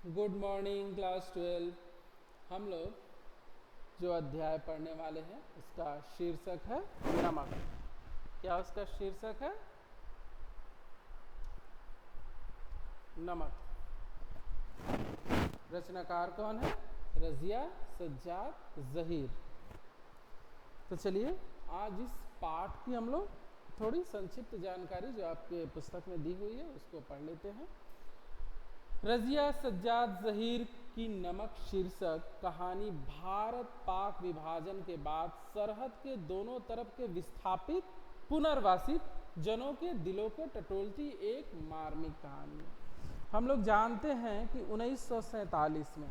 Good morning class 12। हम लोग जो अध्याय पढ़ने वाले हैं उसका शीर्षक है नमक। क्या उसका शीर्षक है? नमक। रचनाकार कौन है? रज़िया सज्जाद ज़हीर। तो चलिए आज इस पाठ की हम लोग थोड़ी संक्षिप्त जानकारी जो आपके पुस्तक में दी हुई है उसको पढ़ लेते हैं। रज़िया सज्जाद ज़हीर की नमक शीर्षक कहानी भारत पाक विभाजन के बाद सरहद के दोनों तरफ के विस्थापित पुनर्वासित जनों के दिलों को टटोलती एक मार्मिक कहानी है। हम लोग जानते हैं कि 1947 में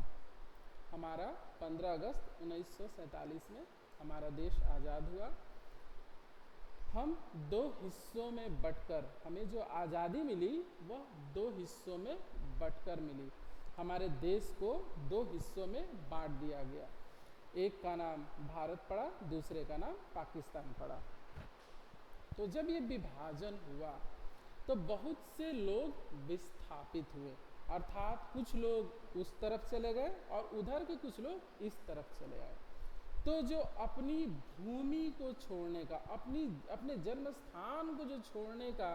हमारा 15 अगस्त 1947 में हमारा देश आज़ाद हुआ। हम दो हिस्सों में बंटकर हमें जो आज़ादी मिली वह दो हिस्सों में बंटकर मिली। हमारे देश को दो हिस्सों में बांट दिया गया। एक का नाम भारत पड़ा, दूसरे का नाम पाकिस्तान पड़ा। तो जब ये विभाजन हुआ तो बहुत से लोग विस्थापित हुए, अर्थात कुछ लोग उस तरफ चले गए और उधर के कुछ लोग इस तरफ चले आए। तो जो अपनी भूमि को छोड़ने का, अपने जन्म स्थान को जो छोड़ने का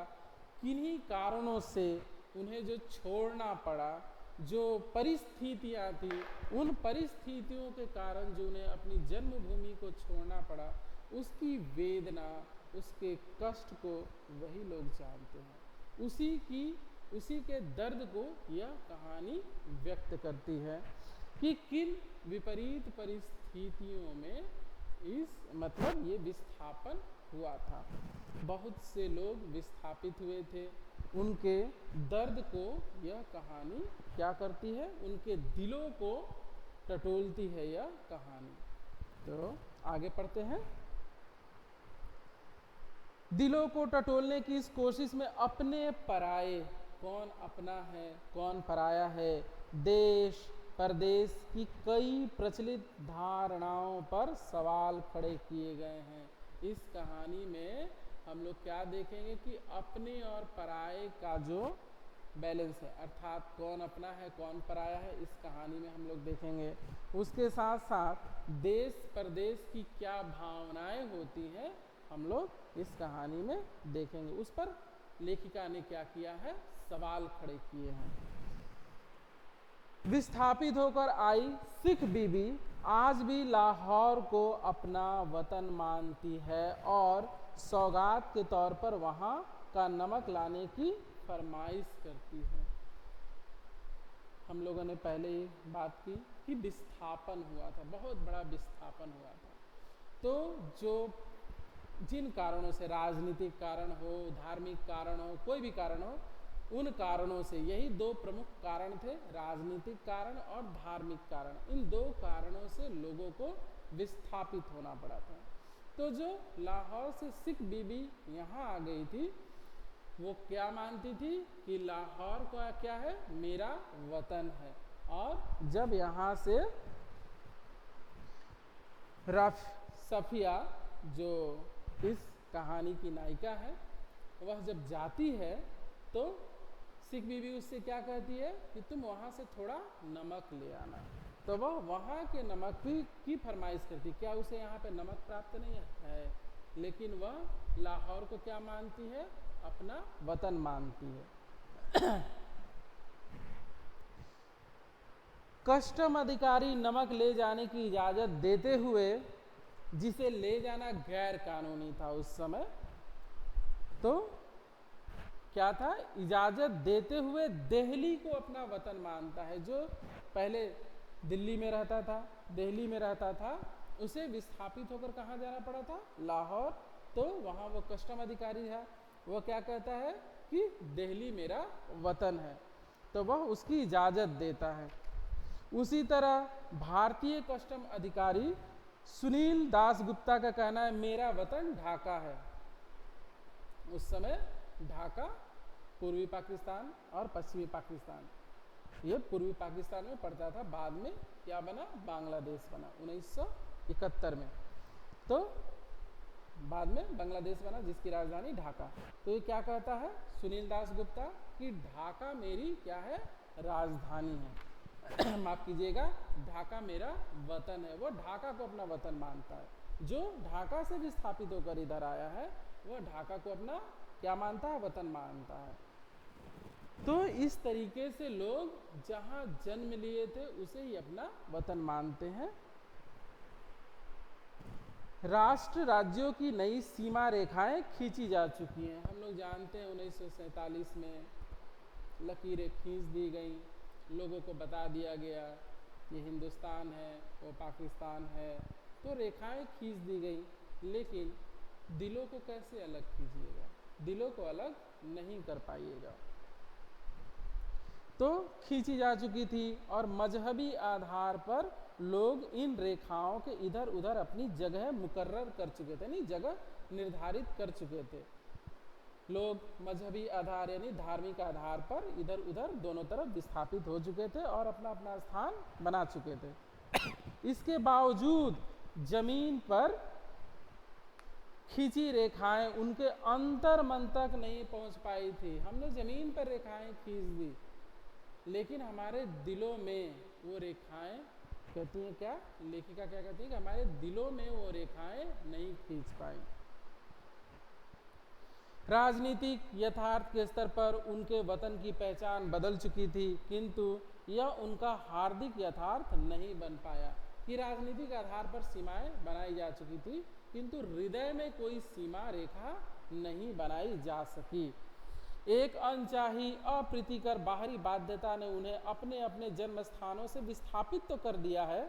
किन्हीं कारणों से उन्हें जो छोड़ना पड़ा, जो परिस्थितियां थी, उन परिस्थितियों के कारण जो उन्हें अपनी जन्मभूमि को छोड़ना पड़ा, उसकी वेदना, उसके कष्ट को वही लोग जानते हैं। उसी के दर्द को यह कहानी व्यक्त करती है कि किन विपरीत परिस्थितियों में ये विस्थापन हुआ था। बहुत से लोग विस्थापित हुए थे, उनके दर्द को यह कहानी क्या करती है? उनके दिलों को टटोलती है यह कहानी। तो आगे पढ़ते हैं। दिलों को टटोलने की इस कोशिश में अपने पराये, कौन अपना है कौन पराया है, देश परदेश की कई प्रचलित धारणाओं पर सवाल खड़े किए गए हैं। इस कहानी में हम लोग क्या देखेंगे कि अपने और पराये का जो बैलेंस है, अर्थात कौन अपना है कौन पराया है, इस कहानी में हम लोग देखेंगे। उसके साथ साथ देश परदेश की क्या भावनाएं होती हैं हम लोग इस कहानी में देखेंगे। उस पर लेखिका ने क्या किया है? सवाल खड़े किए हैं। विस्थापित होकर आई सिख बीबी आज भी लाहौर को अपना वतन मानती है और सौगात के तौर पर वहां का नमक लाने की फरमाइश करती है। हम लोगों ने पहले ही बात की कि विस्थापन हुआ था, बहुत बड़ा विस्थापन हुआ था। तो जिन कारणों से, राजनीतिक कारण हो, धार्मिक कारण हो, कोई भी कारण हो, उन कारणों से, यही दो प्रमुख कारण थे, राजनीतिक कारण और धार्मिक कारण। इन दो कारणों से लोगों को विस्थापित होना पड़ा था। तो जो लाहौर से सिख बीबी यहाँ आ गई थी, वो क्या मानती थी कि लाहौर का क्या है? मेरा वतन है। और जब यहाँ से सफिया, जो इस कहानी की नायिका है, वह जब जाती है तो सिख बीबी उससे क्या कहती है कि तुम वहाँ से थोड़ा नमक ले आना। तो वह वहाँ के नमक की फरमाइश करती। क्या उसे यहाँ पे नमक प्राप्त नहीं है? लेकिन वह लाहौर को क्या मानती है? अपना वतन मानती है। कस्टम अधिकारी नमक ले जाने की इजाज़त देते हुए, जिसे ले जाना गैर कानूनी था उस समय, तो क्या था? इजाज़त देते हुए दिल्ली को अपना वतन मानता है। जो पहले दिल्ली में रहता था, दिल्ली में रहता था, उसे विस्थापित होकर कहाँ जाना पड़ा था? लाहौर। तो वहाँ वो कस्टम अधिकारी है, वह क्या कहता है कि दिल्ली मेरा वतन है, तो वह उसकी इजाज़त देता है। उसी तरह भारतीय कस्टम अधिकारी सुनील दास गुप्ता का कहना है मेरा वतन ढाका है। उस समय ढाका पूर्वी पाकिस्तान और पश्चिमी पाकिस्तान, ये पूर्वी पाकिस्तान में पड़ता था। बाद में क्या बना? बांग्लादेश बना 1971 में। तो बाद में बांग्लादेश बना, जिसकी राजधानी ढाका। तो ये क्या कहता है सुनील दास गुप्ता कि ढाका मेरी क्या है? राजधानी है। माफ कीजिएगा, ढाका मेरा वतन है। वो ढाका को अपना वतन मानता है। जो ढाका से विस्थापित होकर इधर आया है वो ढाका को अपना क्या मानता है? वतन मानता है। तो इस तरीके से लोग जहां जन्म लिए थे उसे ही अपना वतन मानते हैं। राष्ट्र राज्यों की नई सीमा रेखाएं खींची जा चुकी हैं। हम लोग जानते हैं 1947 में लकीरें खींच दी गई, लोगों को बता दिया गया ये हिंदुस्तान है वो पाकिस्तान है, तो रेखाएं खींच दी गई। लेकिन दिलों को कैसे अलग कीजिएगा? दिलों को अलग नहीं कर पाइएगा। तो खींची जा चुकी थी और मजहबी आधार पर लोग इन रेखाओं के इधर उधर अपनी जगह मुकर्रर कर चुके थे, नहीं जगह निर्धारित कर चुके थे। लोग मजहबी आधार यानी धार्मिक आधार पर इधर उधर दोनों तरफ विस्थापित हो चुके थे और अपना अपना स्थान बना चुके थे। इसके बावजूद जमीन पर खींची रेखाएं उनके अंतर मन तक नहीं पहुंच पाई थी। हमने जमीन पर रेखाएं खींच दी, लेकिन हमारे दिलों में वो रेखाएं कहती हैं क्या, लेखिका क्या कहती है कि हमारे दिलों में वो रेखाएं नहीं खींच पाई। राजनीतिक यथार्थ के स्तर पर उनके वतन की पहचान बदल चुकी थी, किंतु यह उनका हार्दिक यथार्थ नहीं बन पाया। कि राजनीतिक आधार पर सीमाएं बनाई जा चुकी थी, किंतु हृदय में कोई सीमा रेखा नहीं बनाई जा सकी। एक अनचाही अप्रीतिकर बाहरी बाध्यता ने उन्हें अपने अपने जन्म स्थानों से विस्थापित तो कर दिया है,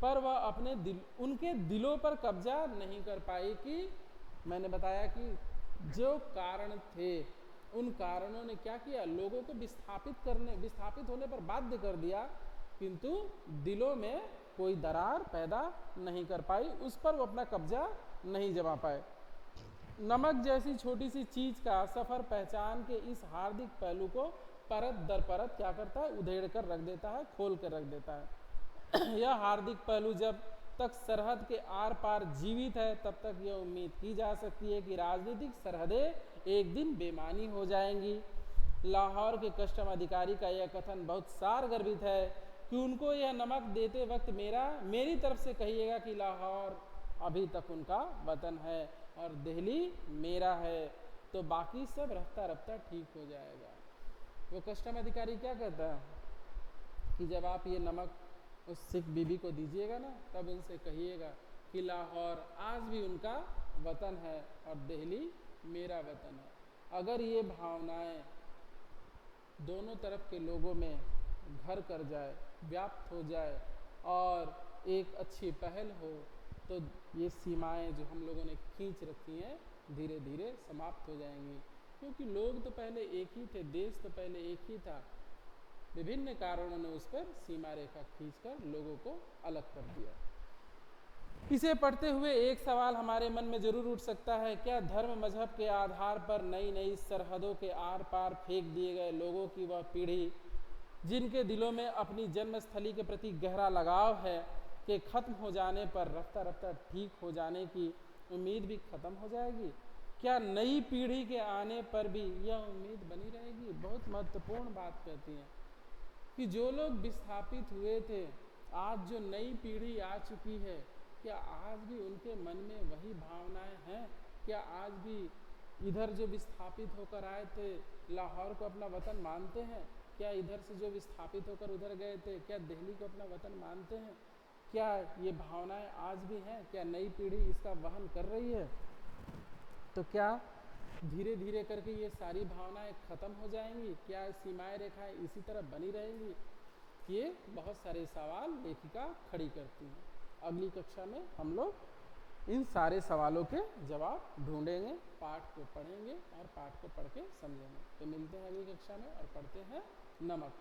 पर वह अपने उनके दिलों पर कब्जा नहीं कर पाई। कि मैंने बताया कि जो कारण थे उन कारणों ने क्या किया, लोगों को विस्थापित होने पर बाध्य कर दिया, किंतु दिलों में कोई दरार पैदा नहीं कर पाई, उस पर वो अपना कब्जा नहीं जमा पाए। नमक जैसी छोटी सी चीज का सफर पहचान के इस हार्दिक पहलू को परत दर परत क्या करता है, उधेड़ कर रख देता है, खोल कर रख देता है। यह हार्दिक पहलू जब तक सरहद के आर पार जीवित है तब तक यह उम्मीद की जा सकती है कि राजनीतिक सरहदें एक दिन बेमानी हो जाएंगी। लाहौर के कस्टम अधिकारी का यह कथन बहुत सारगर्भित है कि उनको यह नमक देते वक्त मेरी तरफ से कहिएगा कि लाहौर अभी तक उनका वतन है और दिल्ली मेरा है, तो बाकी सब रफ्ता रफ्ता ठीक हो जाएगा। वो कस्टम अधिकारी क्या कहता है कि जब आप ये नमक उस सिख बीबी को दीजिएगा ना, तब उनसे कहिएगा कि लाहौर आज भी उनका वतन है और दिल्ली मेरा वतन है। अगर ये भावनाएं दोनों तरफ के लोगों में घर कर जाए, व्याप्त हो जाए और एक अच्छी पहल हो, तो ये सीमाएं जो हम लोगों ने खींच रखी हैं धीरे धीरे समाप्त हो जाएंगी। क्योंकि लोग तो पहले एक ही थे, देश तो पहले एक ही था, विभिन्न कारणों ने उस पर सीमा रेखा खींचकर लोगों को अलग कर दिया। इसे पढ़ते हुए एक सवाल हमारे मन में जरूर उठ सकता है, क्या धर्म मजहब के आधार पर नई नई सरहदों के आर पार फेंक दिए गए लोगों की वह पीढ़ी जिनके दिलों में अपनी जन्मस्थली के प्रति गहरा लगाव है कि खत्म हो जाने पर रफ्ता रफ्ता ठीक हो जाने की उम्मीद भी खत्म हो जाएगी? क्या नई पीढ़ी के आने पर भी यह उम्मीद बनी रहेगी? बहुत महत्वपूर्ण बात कहती है कि जो लोग विस्थापित हुए थे, आज जो नई पीढ़ी आ चुकी है, क्या आज भी उनके मन में वही भावनाएं हैं? क्या आज भी इधर जो विस्थापित होकर आए थे लाहौर को अपना वतन मानते हैं? क्या इधर से जो विस्थापित होकर उधर गए थे क्या दिल्ली को अपना वतन मानते हैं? क्या ये भावनाएं आज भी हैं? क्या नई पीढ़ी इसका वहन कर रही है? तो क्या धीरे धीरे करके ये सारी भावनाएं खत्म हो जाएंगी? क्या सीमाएं रेखाएं इसी तरह बनी रहेंगी? ये बहुत सारे सवाल लेखिका खड़ी करती हैं। अगली कक्षा में हम लोग इन सारे सवालों के जवाब ढूंढेंगे, पाठ को पढ़ेंगे और पाठ को पढ़ के समझेंगे। तो मिलते हैं अगली कक्षा में और पढ़ते हैं नमक।